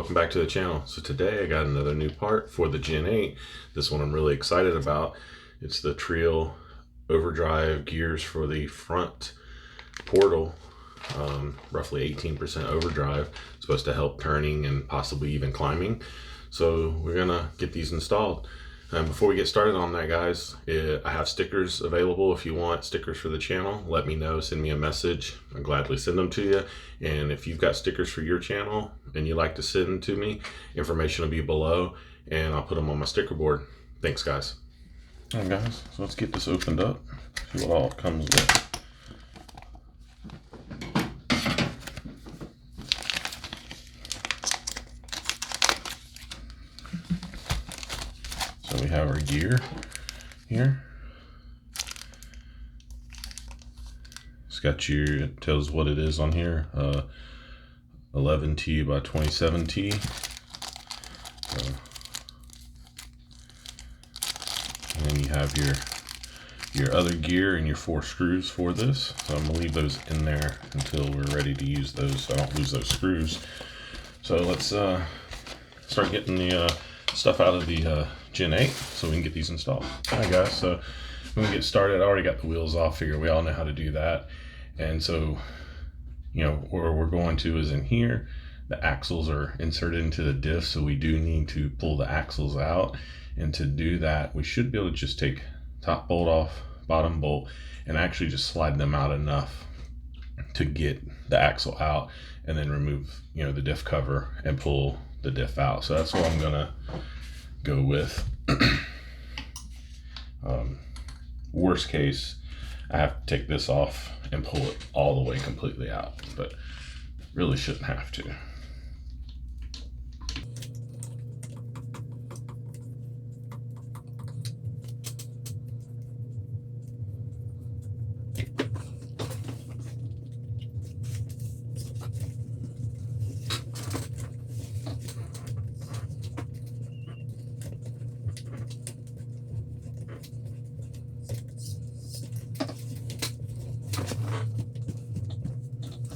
welcome back to the channel. So today I got another new part for the Gen 8. This one I'm really excited about. It's the Treal Overdrive gears for the front portal, roughly 18% overdrive. It's supposed to help turning and possibly even climbing. So we're gonna get these installed. And before we get started on that, guys, I have stickers available. If you want stickers for the channel, let me know, send me a message. I'll gladly send them to you. And if you've got stickers for your channel and you like to send them to me, information will be below and I'll put them on my sticker board. Thanks, guys. All right, guys, so let's get this opened up, see what all it comes with. So we have our gear here. It's got it tells what it is on here. 11T by 27T. And then you have your other gear and your 4 screws for this. So I'm gonna leave those in there until we're ready to use those so I don't lose those screws. So let's start getting the stuff out of the Gen 8 so we can get these installed. All right, guys, so when we get started, I already got the wheels off. Figure we all know how to do that. And so, you know, where we're going to is in here. The axles are inserted into the diff, so we do need to pull the axles out. And to do that, we should be able to just take top bolt off, bottom bolt, and actually just slide them out enough to get the axle out, and then remove, you know, the diff cover and pull the diff out. So that's what I'm gonna go with. Worst case, I have to take this off and pull it all the way completely out, but really shouldn't have to.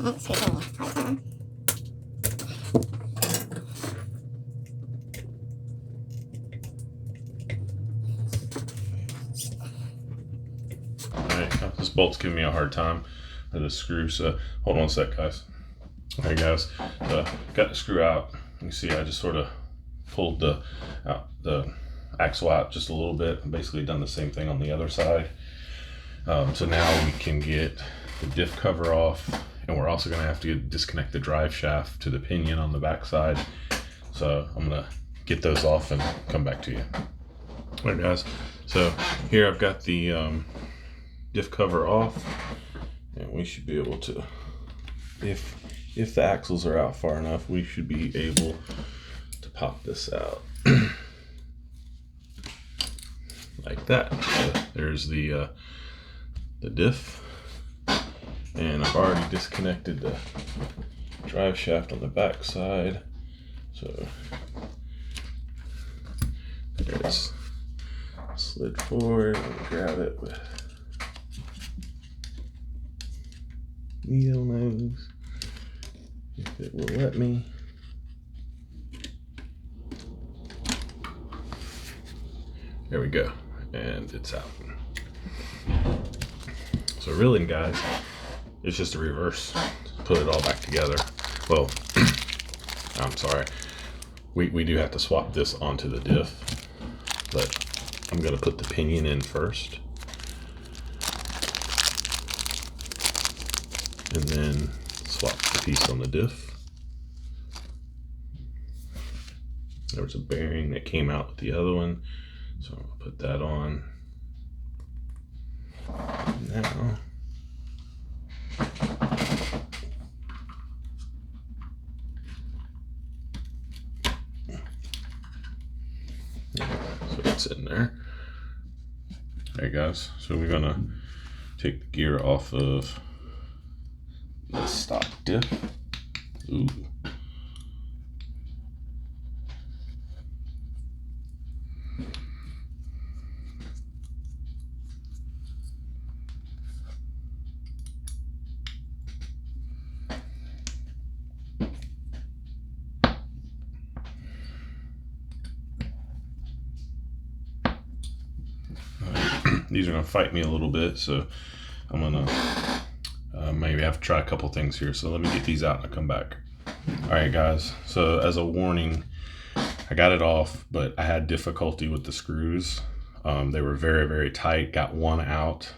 Excuse me, partner. Alright, this bolt's giving me a hard time with the screw, so hold on a sec, guys. Alright, guys, got the screw out. You can see I just sort of pulled the axle out just a little bit. Basically done the same thing on the other side. So now we can get the diff cover off, and we're also going to have to disconnect the drive shaft to the pinion on the back side. So I'm going to get those off and come back to you. All right, guys, so here I've got the diff cover off, and we should be able to, if the axles are out far enough, we should be able to pop this out like that. So there's the diff, and I've already disconnected the drive shaft on the back side, so there's slid forward and grab it with needle nose if it will let me. There we go, and it's out. So really, guys, it's just a reverse, put it all back together. Well, I'm sorry, we do have to swap this onto the diff, but I'm gonna put the pinion in first, and then swap the piece on the diff. There was a bearing that came out with the other one, so I'll put that on. Now, so it's in there. Alright, guys, so we're gonna take the gear off of the stock diff. Ooh. these are gonna fight me a little bit, so I'm gonna maybe have to try a couple things here. So let me get these out and I'll come back. All right, guys, so as a warning, I got it off, but I had difficulty with the screws. They were very, very tight. Got one out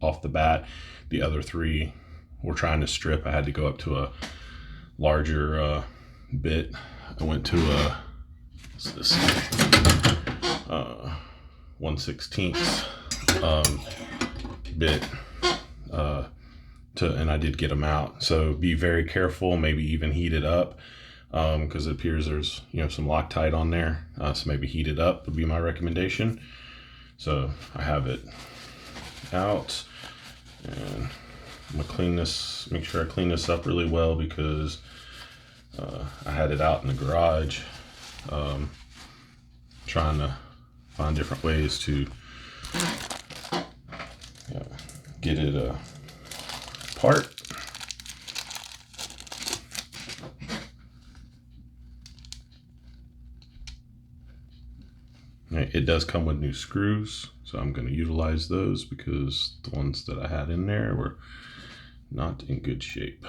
off the bat. The other three were trying to strip. I had to go up to a larger bit. I went to a, what's this? 1/16 bit, and I did get them out. So be very careful, maybe even heat it up, because it appears there's, you know, some Loctite on there. So maybe heat it up would be my recommendation. So I have it out, and I'm gonna clean this, make sure I clean this up really well, because I had it out in the garage, trying to find different ways to get it apart. It does come with new screws, so I'm going to utilize those because the ones that I had in there were not in good shape.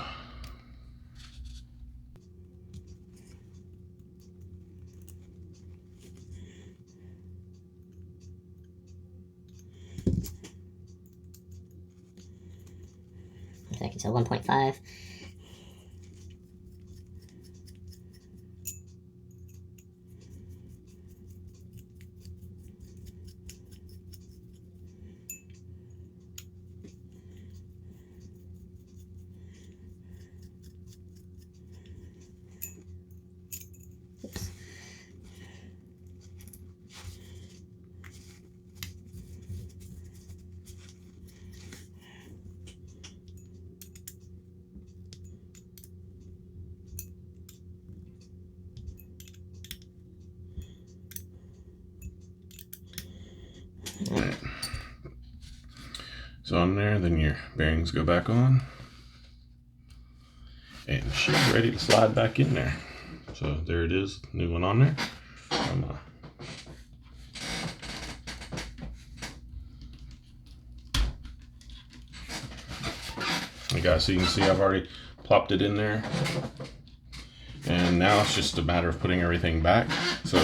Like it's a 1.5. Oops. Right. So on there, then your bearings go back on, and she's ready to slide back in there. So there it is, new one on there. You guys, so you can see I've already plopped it in there, and now it's just a matter of putting everything back. So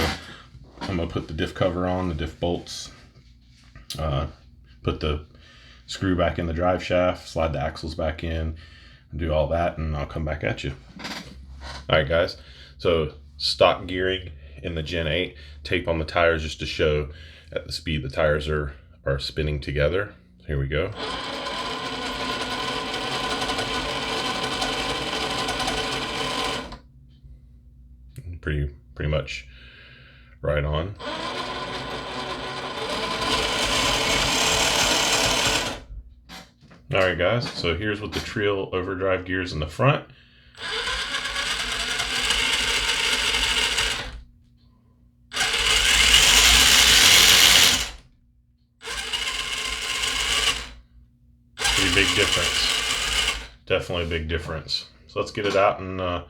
I'm gonna put the diff cover on, the diff bolts, put the screw back in the drive shaft, slide the axles back in, and do all that, and I'll come back at you. All right, guys, so stock gearing in the Gen 8, tape on the tires just to show at the speed the tires are spinning together. Here we go. Pretty much right on. All right, guys, so here's with the Treal Overdrive gears in the front. Pretty big difference. Definitely a big difference. So let's get it out and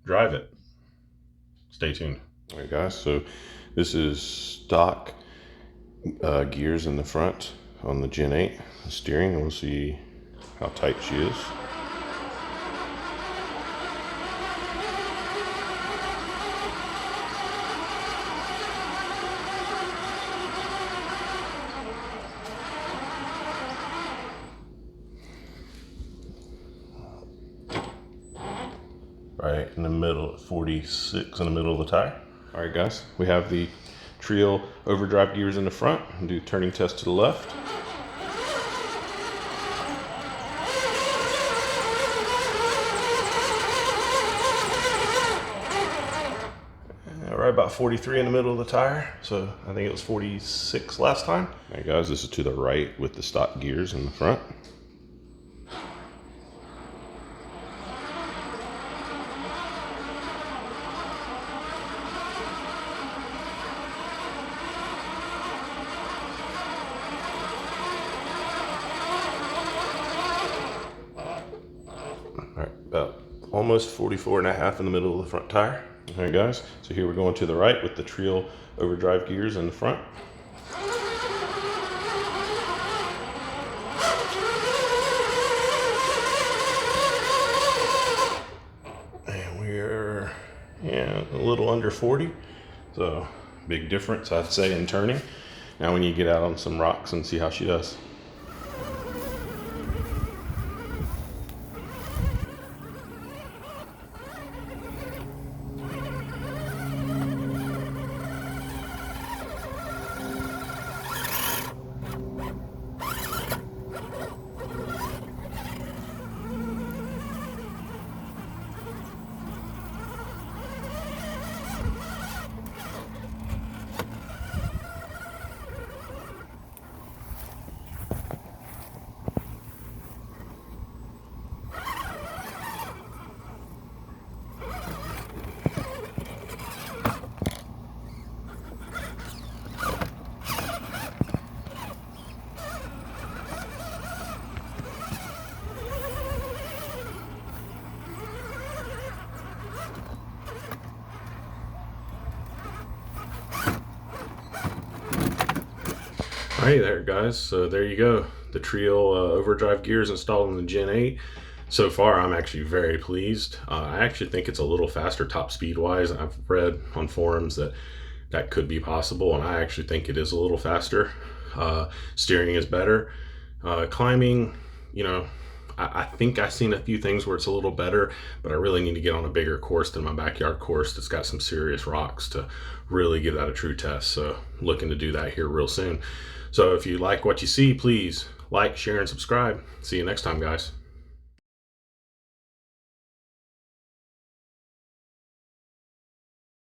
drive it. Stay tuned. All right, guys, so this is stock gears in the front on the Gen 8 steering, and we'll see how tight she is. Right in the middle, 46 in the middle of the tire. All right, guys, we have the Treal Overdrive gears in the front. We'll do turning test to the left. Right about 43 in the middle of the tire, so I think it was 46 last time. All right, guys, this is to the right with the stock gears in the front. All right, about almost 44.5 in the middle of the front tire. All right, guys, so here we're going to the right with the Treal Overdrive gears in the front. 40. So big difference, I'd say, in turning. Now we need to get out on some rocks and see how she does. Alright there guys, so there you go. The Treal Overdrive gear is installed in the Gen 8. So far I'm actually very pleased. I actually think it's a little faster top speed wise. I've read on forums that that could be possible, and I actually think it is a little faster. Steering is better. Climbing, you know, I think I've seen a few things where it's a little better, but I really need to get on a bigger course than my backyard course that's got some serious rocks to really give that a true test. So looking to do that here real soon. So if you like what you see, please like, share, and subscribe. See you next time, guys.